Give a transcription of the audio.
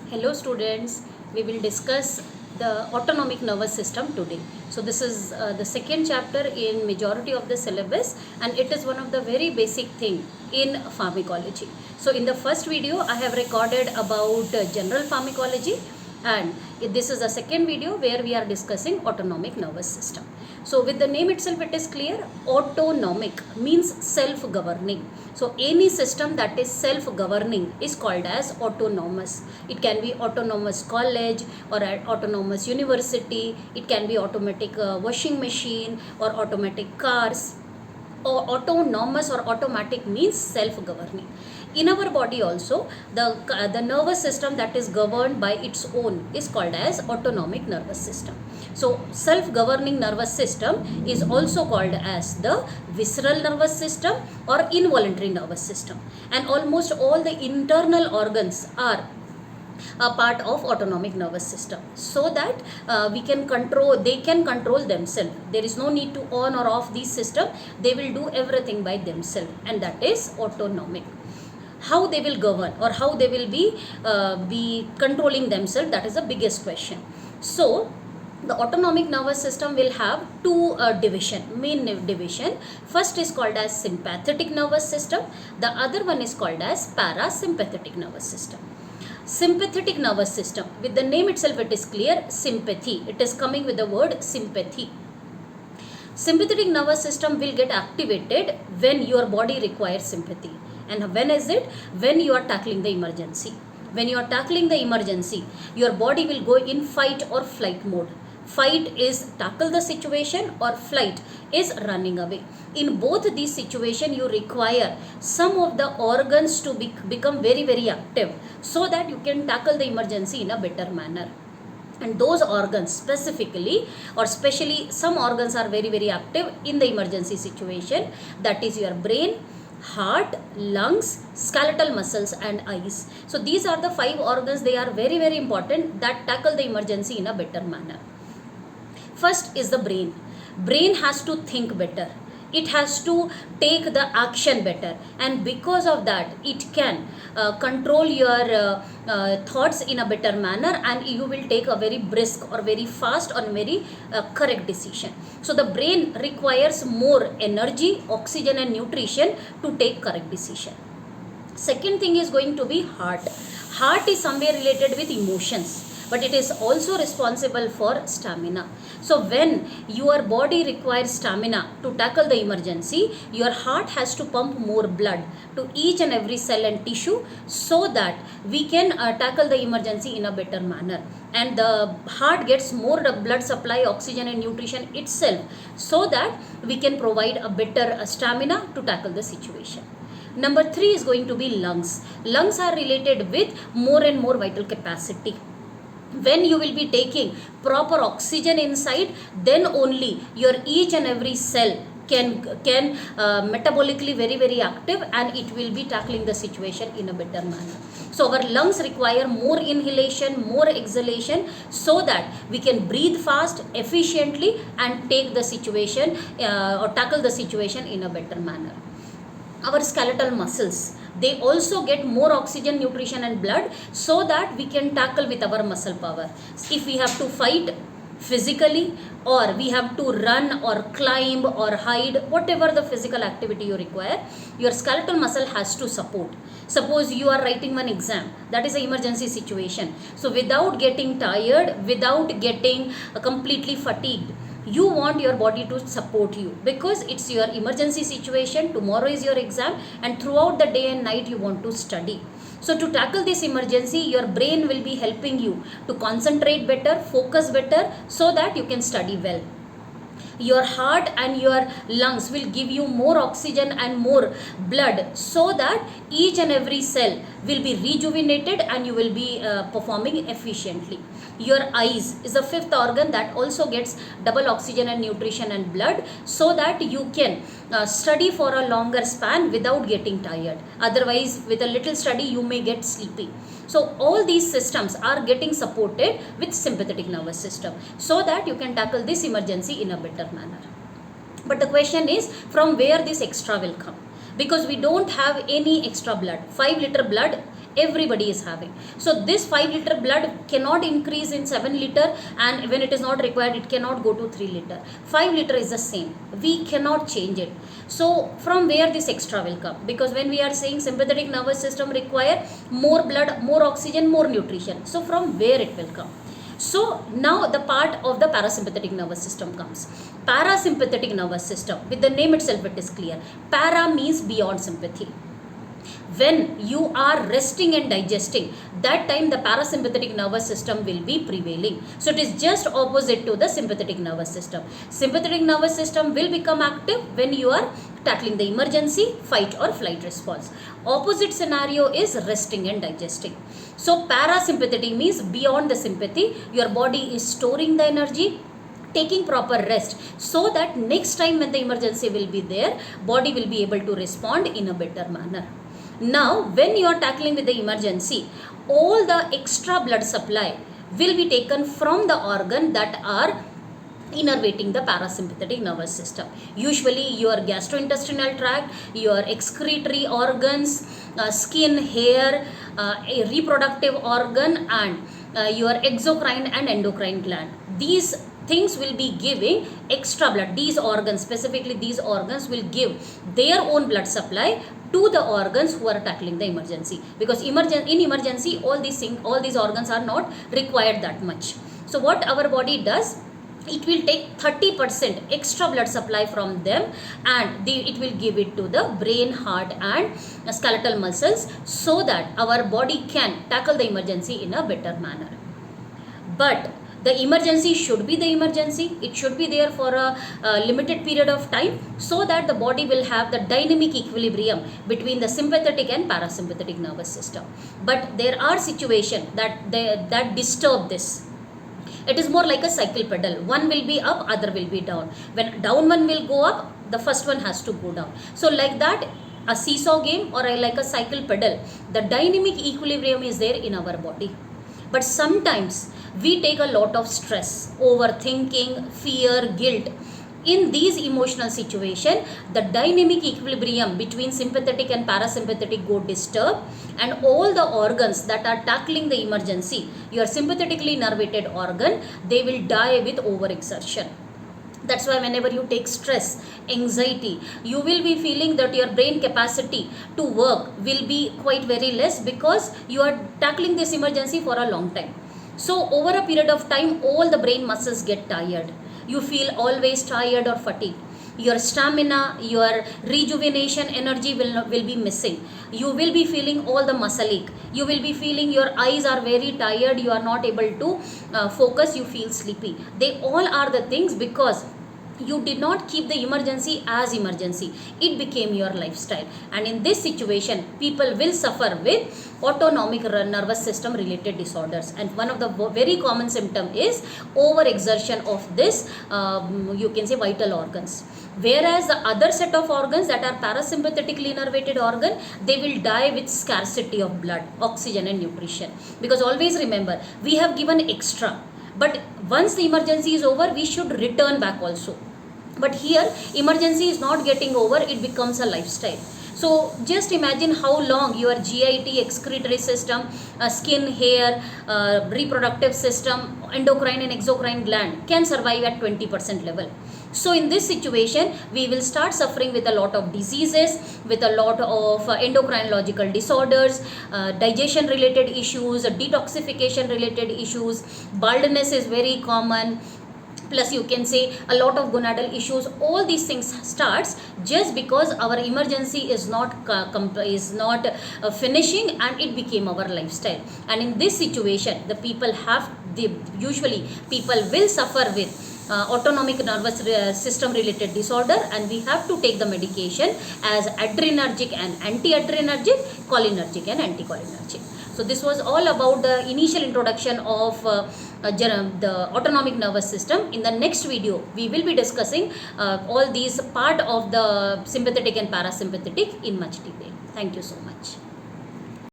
Hello students, we will discuss the autonomic nervous system today. So this is the second chapter in majority of the syllabus, and it is one of the very basic thing in pharmacology. So in the first video I have recorded about general pharmacology, and this is the second video where we are discussing autonomic nervous system. So with the name itself it is clear, autonomic means self-governing. So any system that is self-governing is called as autonomous. It can be autonomous college or an autonomous university. It can be automatic washing machine or automatic cars. Or autonomous or automatic means self-governing. In our body also, the nervous system that is governed by its own is called as autonomic nervous system. So self-governing nervous system is also called as the visceral nervous system or involuntary nervous system, and almost all the internal organs are a part of autonomic nervous system, so that they can control themselves. There is no need to on or off these system. They will do everything by themselves, and that is autonomic. How they will govern or how they will be controlling themselves, that is the biggest question. So the autonomic nervous system will have two main division. First is called as sympathetic nervous system. The other one is called as parasympathetic nervous system. Sympathetic nervous system, with the name itself it is clear, sympathy. It is coming with the word sympathy. Sympathetic nervous system will get activated when your body requires sympathy. And when is it? When you are tackling the emergency. When you are tackling the emergency, your body will go in fight or flight mode. Fight is tackle the situation, or flight is running away. In both these situations, you require some of the organs to become very active, so that you can tackle the emergency in a better manner. And those organs specifically or specially, some organs are very active in the emergency situation. That is your brain, heart, lungs, skeletal muscles and eyes. So these are the 5 organs. They are very important that tackle the emergency in a better manner. First is the brain. Brain has to think better. It has to take the action better, and because of that it can control your thoughts in a better manner, and you will take a very brisk or very fast or very correct decision. So the brain requires more energy, oxygen and nutrition to take correct decision. Second thing is going to be heart. Heart is somewhere related with emotions, but it is also responsible for stamina. So when your body requires stamina to tackle the emergency, your heart has to pump more blood to each and every cell and tissue, so that we can tackle the emergency in a better manner. And the heart gets more blood supply, oxygen and nutrition itself, so that we can provide a better stamina to tackle the situation. Number 3 is going to be lungs. Lungs are related with more and more vital capacity. When you will be taking proper oxygen inside, then only your each and every cell can metabolically very active, and it will be tackling the situation in a better manner. So our lungs require more inhalation, more exhalation, so that we can breathe fast, efficiently and take the situation or tackle the situation in a better manner. Our skeletal muscles, they also get more oxygen, nutrition and blood, so that we can tackle with our muscle power. If we have to fight physically, or we have to run or climb or hide, whatever the physical activity you require, your skeletal muscle has to support. Suppose you are writing one exam, that is an emergency situation. So without getting tired, without getting completely fatigued, you want your body to support you, because it's your emergency situation. Tomorrow is your exam, and throughout the day and night you want to study. So to tackle this emergency, your brain will be helping you to concentrate better, focus better, so that you can study well. Your heart and your lungs will give you more oxygen and more blood, so that each and every cell will be rejuvenated and you will be performing efficiently. Your eyes is the 5th organ that also gets double oxygen and nutrition and blood, so that you can study for a longer span without getting tired. Otherwise, with a little study you may get sleepy. So all these systems are getting supported with sympathetic nervous system, so that you can tackle this emergency in a better manner. But the question is, from where this extra will come? Because we don't have any extra blood. 5 liter blood everybody is having. So this 5 liter blood cannot increase in 7 liter, and when it is not required it cannot go to 3 liter. 5 liter is the same, we cannot change it. So from where this extra will come? Because when we are saying sympathetic nervous system require more blood, more oxygen, more nutrition, so from where it will come? So now the part of the parasympathetic nervous system comes. Parasympathetic nervous system, with the name itself it is clear. Para means beyond sympathy. When you are resting and digesting, that time the parasympathetic nervous system will be prevailing. So it is just opposite to the sympathetic nervous system. Sympathetic nervous system will become active when you are tackling the emergency, fight or flight response. Opposite scenario is resting and digesting. So parasympathetic means beyond the sympathy, your body is storing the energy, taking proper rest, so that next time when the emergency will be there, body will be able to respond in a better manner. Now when you are tackling with the emergency, all the extra blood supply will be taken from the organ that are innervating the parasympathetic nervous system. Usually your gastrointestinal tract, your excretory organs, skin, hair, a reproductive organ, and your exocrine and endocrine gland. These things will be giving extra blood. These organs, specifically these organs, will give their own blood supply to the organs who are tackling the emergency, because in emergency all these organs are not required that much. So what our body does, it will take 30% extra blood supply from them, and it will give it to the brain, heart and skeletal muscles, so that our body can tackle the emergency in a better manner. But the emergency should be the emergency. It should be there for a limited period of time, so that the body will have the dynamic equilibrium between the sympathetic and parasympathetic nervous system. But there are situations that disturb this. It is more like a cycle pedal. One will be up, other will be down. When down one will go up, the first one has to go down. So like that, a seesaw game or like a cycle pedal, the dynamic equilibrium is there in our body. But sometimes we take a lot of stress, overthinking, fear, guilt. In these emotional situations, the dynamic equilibrium between sympathetic and parasympathetic go disturbed, and all the organs that are tackling the emergency, your sympathetically nervated organ, they will die with overexertion. That's why whenever you take stress, anxiety, you will be feeling that your brain capacity to work will be quite very less, because you are tackling this emergency for a long time. So over a period of time, all the brain muscles get tired. You feel always tired or fatigued. Your stamina, your rejuvenation energy will be missing. You will be feeling all the muscle ache. You will be feeling your eyes are very tired. You are not able to focus. You feel sleepy. They all are the things because you did not keep the emergency as emergency. It became your lifestyle. And in this situation, people will suffer with autonomic nervous system related disorders. And one of the very common symptom is overexertion of this, you can say, vital organs. Whereas the other set of organs that are parasympathetically innervated organ, they will die with scarcity of blood, oxygen and nutrition. Because always remember, we have given extra. But once the emergency is over, we should return back also. But here, emergency is not getting over, it becomes a lifestyle. So just imagine how long your GIT, excretory system, skin, hair, reproductive system, endocrine and exocrine gland can survive at 20% level. So in this situation, we will start suffering with a lot of diseases, with a lot of endocrinological disorders, digestion related issues, detoxification related issues, baldness is very common. Plus you can say a lot of gonadal issues. All these things starts just because our emergency is not finishing, and it became our lifestyle. And in this situation, usually people will suffer with autonomic nervous system related disorder, and we have to take the medication as adrenergic and anti-adrenergic, cholinergic and anticholinergic. So this was all about the initial introduction of the autonomic nervous system. In the next video, we will be discussing all these part of the sympathetic and parasympathetic in much detail. Thank you so much.